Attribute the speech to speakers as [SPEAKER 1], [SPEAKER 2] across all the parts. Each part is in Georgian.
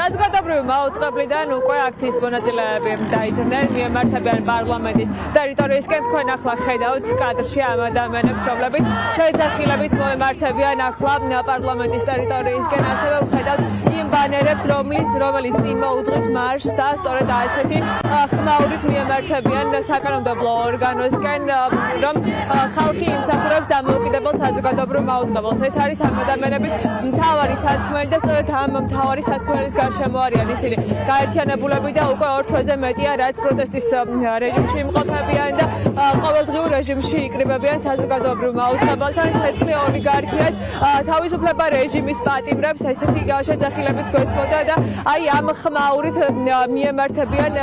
[SPEAKER 1] საზოგადოებრივი მაუწყებლიდან უკვე აქციის მონაწილეები დაიძრნენ, მიემართებიან პარლამენტის ტერიტორიისკენ. თქვენ ახლა ხედავთ კადრში ამ ადამიანებს, რომლებიც შეძახილებით მოემართებიან ახლა პარლამენტის ტერიტორიისკენ. ასევე ვხედავთ იმ ბანერებს, რომელიც წინ მოუძღვის მარშს და სწორედ ასეთი ხმაურით მიემართებიან საკანონმდებლო ორგანოსკენ, რომ ხალხი იმსახურებს დამოუკიდებელ საზოგადოებრივ მაუწყებელს. ეს არის ამ ადამიანების მთავარი სათქმელი და სწორედ ამ მთავარი სათქმელის გარშემო არიან ისინი გაერთიანებულები და უკვე 2 თვეზე მეტია, რაც პროტესტის რეჟიმში იმყოფებიან და ყოველდღიურ რეჟიმში იკრიბებიან საზოგადოებრივ მაუწყებელთან. ცეცხლი ოლიგარქიას თავისუფლება რეჟიმის პატიმრებს, ესეთი შეძახილებიც გვესმოდა და აი ამ ხმაურით მიემართებიან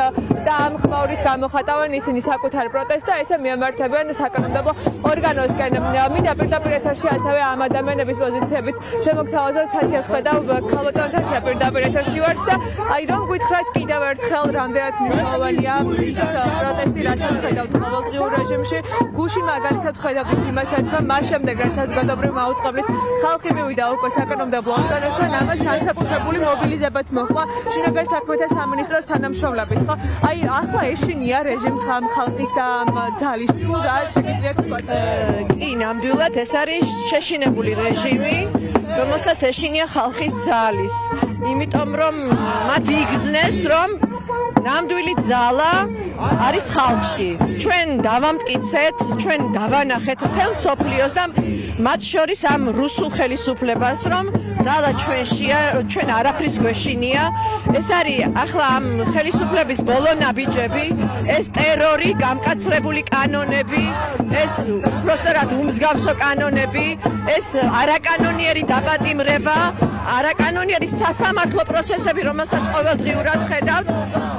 [SPEAKER 1] და ამ ხმაურით გამოხატავენ ისინი საკუთარ პროტესტს და ესე მიემართებიან საკანონმდებლო ორგანოსკენ. მინდა პირდაპირ ეთერში ასევე ამ ადამიანების პოზიციებიც შემოგთავაზოთ. თათიას ხედავ ქალბატონთან პირდაპირ ეთერში ვართ და აი რომ გითხრათ კიდევ ერთხელ რამდენად მნიშვნელოვანია ის პროტესტი, რასაც ხედავთ ყოველდღიურ რეჟიმში. გუში მაგალითად ხედავთ იმასაც, რომ მას შემდეგ რაც საზოგადოებრივი მაუწყებლის ხალხი მივიდა უკვე საკანონმდებლო ორგანოსთან, ამას განსაკუთრებული მობილიზებაც მოჰყვა შინაგან საქმეთა სამინისტროს თანამშრომლების. ხო, აი ახლა ეშინია რეჟიმს ამ ხალხის და ამ ძალის თუ რა შეგიძლიათ თქვათ?
[SPEAKER 2] კი, ნამდვილად ეს არის შეშინებული რეჟიმი, რომელსაც ეშინია ხალხის ძალის. იმიტომ რომ მათ იგრძნეს, რომ ნამდვილი ძალა არის ხალხში. ჩვენ დავამტკიცეთ, ჩვენ დავანახეთ მთელ მსოფლიოს და მათ შორის ამ რუსულ ხელისუფლებას, რომ ძალა ჩვენშია, ჩვენ არაფრის გვეშინია. ეს არის ახლა ამ ხელისუფლების ბოლო ნაბიჯები, ეს ტერორი, გამკაცრებული კანონები, ეს უბრალოდ უმსგავსო კანონები, ეს არაკანონიერი დაპატიმრება, არაკანონიერი სასამართლო პროცესები, რომელსაც ყოველდღიურად ხედავთ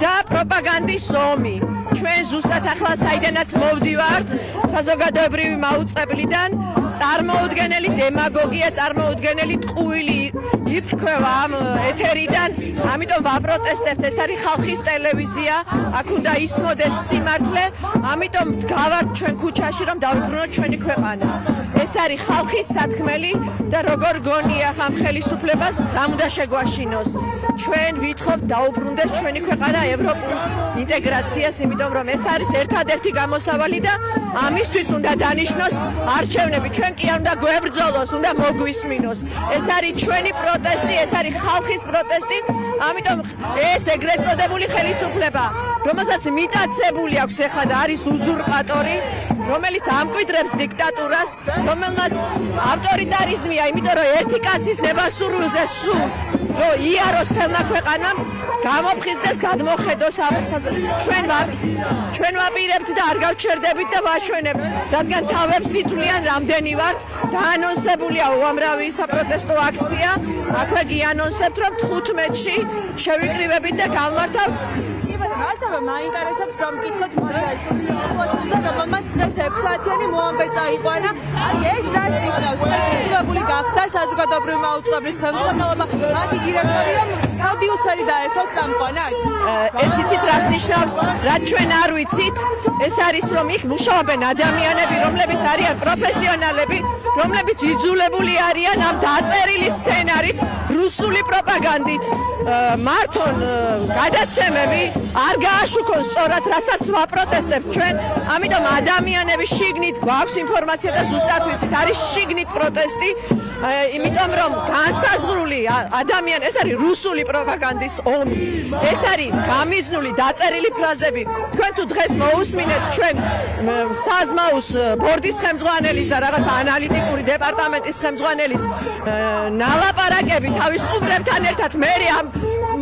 [SPEAKER 2] და პროპაგანდის ომი. ჩვენ ზუსტად ახლა საიდანაც მოვდივართ საზოგადოებრივი მაუწყებლიდან, წარმოუდგენელი დემაგოგია, წარმოუდგენელი ტყუილი იფრქვევა ამ ეთერიდან, ამიტომ ვაპროტესტებთ, ეს არის ხალხის ტელევიზია, აქ უნდა ისმოდეს სიმართლე, ამიტომ გავართ ჩვენ ქუჩაში, რომ დავიბრუნოთ ჩვენი ქვეყანა. ეს არის ხალხის სათქმელი და როგორ გონია ამ ხელისუფლებას რა უნდა შეგვაშინოს. ჩვენ ვითხოვთ დაუბრუნდეს ჩვენი ქვეყანა ევროპულ ინტეგრაციას, იმიტომ რომ ეს არის ერთადერთი გამოსავალი და ამისთვის უნდა დანიშნოს არჩევნები. ჩვენ კი არ უნდა გვებრძოლოს, უნდა მოგვისმინოს. ეს არის ჩვენი პროტესტი, ეს არის ხალხის პროტესტი, ამიტომ ეს ეგრეთ წოდებული ხელისუფლება, რომელსაც მიტაცებული აქვს ეხლა და არის უზურპატორი, რომელიც ამკვიდრებს დიქტატურას, რომელმაც ავტორიტარიზმია, იმიტომ რომ ერთი კაცის ნებასურულზე სურს, რომ იაროს თელმა ქვეყანამ, გამოფხიზდეს, გადმოხედოს. ჩვენ ვაპირებთ და არ გავჩერდებით და ვაჩვენებთ, რადგან თავებს ითვლიან რამდენი ვართ, დაანონსებულია უამრავი საპროტესტო აქცია. აქვე გიანონსებთ, რომ 15-ში შევიკრიბებით და გავმართავთ.
[SPEAKER 1] ასევე მაინტერესებს რომ მკითხოთ მოსულზე, რომელმაც დღეს 6 საათიანი მოამბე წაიყვანა. აი ეს რას ნიშნავს? წესრიგებული გახდა საზოგადოებრივი მაუწყებლის ხელმძღვანელობა, მათი დირექტორი რომ პროდიუსერი დაესწროთ წამყვანად.
[SPEAKER 2] ეს იცით რას ნიშნავს? რაც ჩვენ არ ვიცით, ეს არის რომ იქ მუშაობენ ადამიანები, რომლებიც არიან პროფესიონალები, რომლებიც იძულებული არიან ამ დაწერილი სცენარით, რუსული პროპაგანდით მართონ გადაცემები, არ გააშუქონ სწორად, რასაც ვაპროტესტებთ ჩვენ. ამიტომ ადამიანები შიგნით გვაქვს ინფორმაცია და ზუსტად ვიცით, არის შიგნით პროტესტი, იმიტომ რომ განსაზღვრული ადამიანი, ეს არის რუსული პროპაგანდის ომი. ეს არის გამიზნული დაწერილი ფრაზები. თქვენ თუ დღეს მოусმინეთ ჩვენ საზმაუს ბორდის ხელმძღვანელის და რაღაც ანალიტიკური დეპარტამენტის ხელმძღვანელის ნალაპარაკები თავის სტუმრებთან ერთად, მე ამ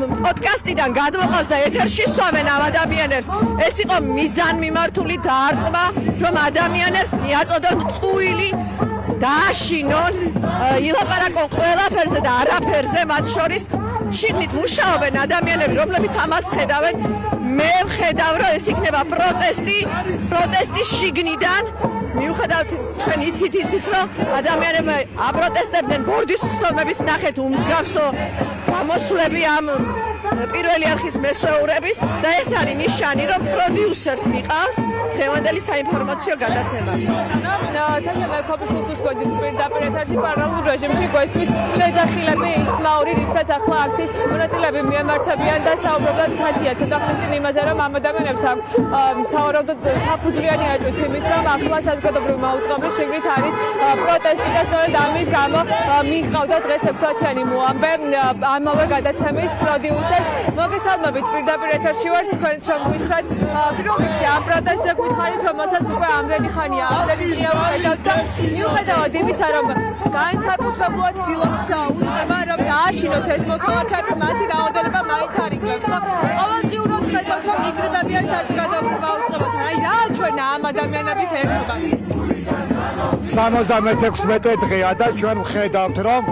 [SPEAKER 2] პოდკასტიდან გადმოყავს და ეთერში სვამენ ამ ადამიანებს. ეს იყო მიზანმიმართული დარტყმა, რომ ადამიანებს მიაწოდონ ტყუილი, დააშინონ, ილაპარაკონ ყველაფერზე და არაფერზე, მათ შორის შიგნით მუშაობენ ადამიანები, რომლებიც ამას ხედავენ. მე ვხედავ, რომ ეს იქნება პროტესტი შიგნიდან. მიუხედავად თქვენ იცით ისიც, რომ ადამიანები აპროტესტებდნენ ბორდის ხსნომების ნახეთ უმსგავსო გამოსვლები ამ პირველი არხის მესვეურების და ეს არის ნიშანი, რომ პროდიუსერს მიყავს დღევანდელი საინფორმაციო გადაცემა.
[SPEAKER 1] Komisjoni uzskatīt, ka pirmkārt paralēli režīmში გვესმის შეძახილები ისმაური, რითაც ახლა აქციის მონაწილეები მიემართებიან და საუბრობენ თათია ცოტა ხნის იმაზე, რომ ამ ადამიანებს აქვს სავარაუდოდ საფუძვლიანი აწვით იმის, რომ ახლა საზოგადოებრივი მაუწყებლის შეგრით არის პროტესტი და სწორედ ამის გამო მიჰყავდა დღეს 6-იანი მოამბე ამავე გადაცემის პროდიუსერს. მოგესალმებით, პირდაპირ ეთერში ვართ, თქვენს რომ გითხრათ პირველ რიგში ამ პროტესტზე გითხარით, რომელსაც უკვე ამდენი ხანია, ამდენი დღეა ვხედავთ და მიუხედავად იმისა, რომ განსაკუთრებულად ცდილობს უწყება, რომ დააშინოს ეს მოქალაქეები, მათი რაოდენობა მაინც არ იკლებს, ხო? ყოველდღიურად ხედავთ, რომ იკრიბებიან საზოგადოებრივ მაუწყებელთან. აი რა ჩვენა ამ ადამიანების ერთობა?
[SPEAKER 3] 76 დღეა და ჩვენ ვხედავთ, რომ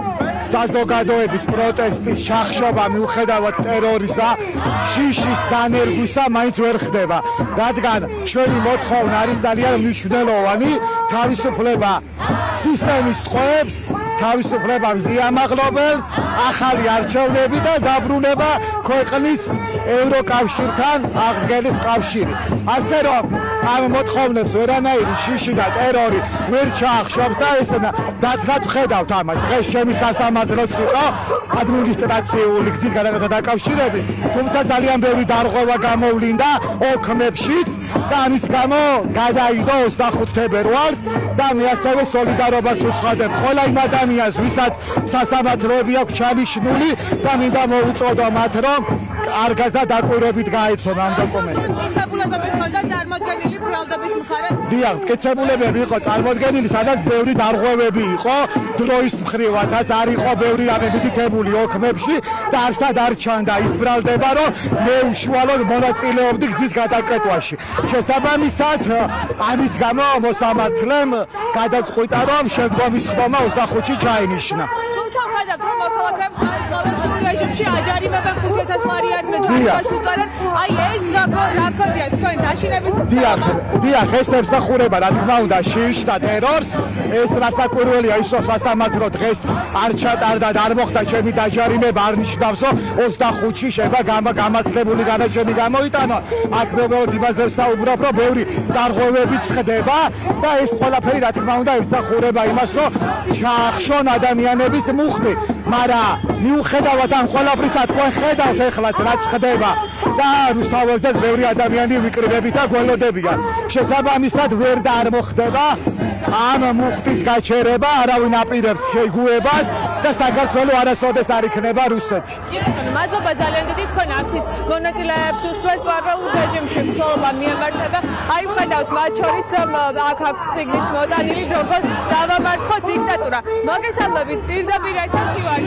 [SPEAKER 3] საზოგადოების პროტესტის ჩახშობა მიუხედავად ტერორისა, შიშის დანერგვისა მაინც ვერ ხდება. რადგან ჩვენი მოთხოვნა არის ძალიან მნიშვნელოვანი, თავისუფლება სისტემის ტყვეებს, თავისუფლება მზიამაღლობელს, ახალი არჩევნები და დაბრუნება ქვეყნის ევროკავშირთან აღდგენის კავშირი. ასე რომ ამ მოთხოვნებს ვერანაირი შიში და ტერორი ვერ ჩაახშობს და ეს დათლად ვხედავთ ამას. დღეს ჩემი სასამართლოც იყო ადმინისტრაციული გზის გადაკეთა დაკავშირებით, თუმცა ძალიან ბევრი დარღვევა გამოვლინდა ოქმებშიც და ამის გამო გადაიდო 25 თებერვალს და მე ასევე სოლიდარობას ვუცხადებ ყველა იმ ადამიანს, ვისაც სასამართლოები აქვს ჩანიშნული და მინდა მოვუწოდო მათ, რომ კარგად და დაკვირვებით გაეცნო ამ დოკუმენტებს.
[SPEAKER 1] მტკიცებულებები ჰქონდა წარმოდგენილი ბრალდების მხარეს?
[SPEAKER 3] დიახ, მტკიცებულებები იყო წარმოდგენილი, სადაც ბევრი დარღვევები იყო დროის მხრივადაც, არ იყო ბევრი რამე მითითებული ოქმებში და არსად არ ჩანდა ის ბრალდება, რომ მე უშუალოდ მონაწილეობდი გზის გადაკეთვაში. შესაბამისად, ამის გამო მოსამართლემ გადაწყვიტა, რომ შემდგომი სხდომა 25-ში ჩაინიშნა.
[SPEAKER 1] თუმცა ვხედავთ, რომ მოქალაქეებს მაინც ყოველდღიურ რეჟიმში აჯარიმებენ 5,000 ლარიანი ჯარიმას უწევენ. აი ეს რა ქონია თქვენ დაშინების
[SPEAKER 3] დიახ, ეს ემსახურება რა თქმა უნდა შიშ და ტერორს. ეს რასაკვირველია ის, რომ სასამართლო დღეს არ ჩატარდა და არ მოხდა ჩემი დაჯარიმება, არ ნიშნავს, რომ 25-ში შეება გამართლებული განაჩენი გამოიტანო. აქ უბრალოდ იმაზე ვსაუბრობ, რომ ბევრი დარღვევებიც ხდება და ეს ყველაფერი რა თქმა უნდა ემსახურება იმას, რომ ჩაახშონ ადამიანების მუხტი. მაგრამ მიუხედავად ამ ყველაფრისა, თქვენ ხედავთ ეხლაც რაც ხდება და რუსთაველზეც ბევრი ადამიანი ვიკრიბებით და გველოდებიან. შესაბამისად ვერ და არ მოხდება ამ მუხტის გაჩერება, არავინ აპირებს შეგუებას და საქართველოს არასოდეს არ იქნება რუსეთი.
[SPEAKER 1] მადლობა ძალიან დიდი, თქვენ აქციის მონაწილეებს უსმენთ პარალელურ რეჟიმში მსვლელობა მიემართება. აი ვხედავთ მათ შორის, რომ აქ აქვთ წიგნის მოტანილი, როგორ დავამარცხოთ დიქტატურა. მოგესალმებით, პირდაპირ ეთერში ვართ.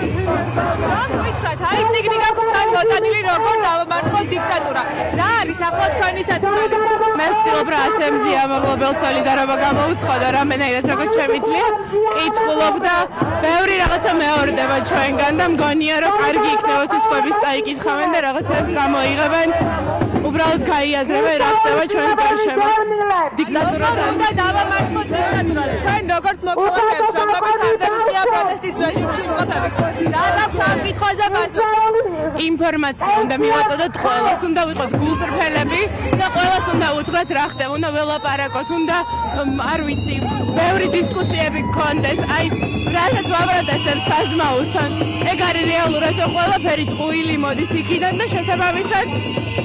[SPEAKER 1] რა გითხრათ, აი წიგნი გაქვთ თან მოტანილი, როგორ დავამარცხოთ დიქტატურა. რა არის ახლა თქვენი სათქმელი?
[SPEAKER 4] მე ვცდილობ რა ასე მზიამაღლებელ სოლიდარობა გამოვუცხოდო, რამენაირად როგორც შემიძლია, კითხულობ და ბევრი რაღაცა მეორდება ჩვენგან და მგონია, რომ კარგი იქნება თუ სხვების წაიკითხავენ და რაღაცებს წამოიღებენ. უბრალოდ გაიაზრებენ რა ხდება ჩვენს გარშემო. დიქტატურასთან
[SPEAKER 1] უნდა დავამარცხოთ დიქტატურა. თქვენ როგორც მოქალაქეებს, რომლებიც ამდენია პროტესტის რეჟიმში იმყოფებით. რა გაქვთ ამ კითხვაზე პასუხი?
[SPEAKER 4] ინფორმაცია უნდა მივაწოდოთ ყველას, უნდა ვიყოთ გულწრფელები და ყველას უნდა უთხრათ რა ხდება, უნდა ველაპარაკოთ, უნდა არ ვიცი, ბევრი დისკუსიები გქონდეს. აი, რასაც ვაბრალდესებ საზმაოსთან, ეგ არის რეალურად ყველაფერი ტყუილი მოდის იქიდან და შესაბამისად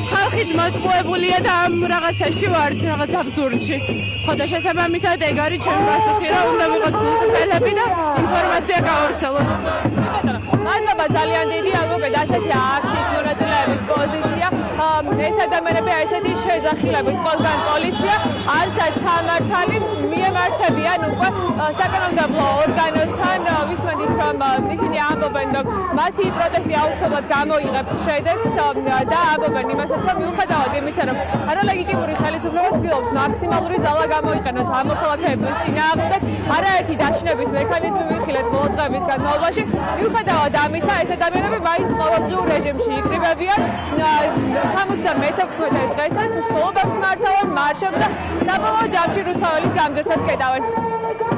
[SPEAKER 4] ხალხიც მოტყუებულია და ამ რაღაცაში ვართ, რაღაც აბსურდში. ხო და შესაბამისად ეგ არის ჩემი პასუხი, რომ უნდა ვიყოთ გულწრფელები და ინფორმაცია გავავრცელოთ.
[SPEAKER 1] მადლობა ძალიან დიდი, ამგვარად ასეთი აქციის მონაწილეების პოზიცია. ეს ადამიანები ესეთი შეძახილებით ყველგან პოლიცია, არცად თამართალი მიემართებიან უკვე საკანონმდებლო ორგანოსთან. ვისმენთ, რომ ისინი ამბობენ, რომ მათი პროტესტი აუცილებლად გამოიღებს შედეგს და ამბობენ იმასაც, რომ მიუხედავად იმისა, რომ არალეგიტიმური ხელისუფლება ცდილობს მაქსიმალური ძალა გამოიყენოს ამ მოქალაქეების წინააღმდეგ, არაერთი დაშინების მექანიზმი მიხილეთ ბოლო დღეების განმავლობაში. მიუხედავად ამისა, ეს ადამიანები მაინც ყოველდღიურ რეჟიმში იკრიბებიან. 76 დღესაც მსვლელობებს მართავენ, მარშებს და საბოლოო ჯამში რუსთაველის გამზირსაც კეტავენ.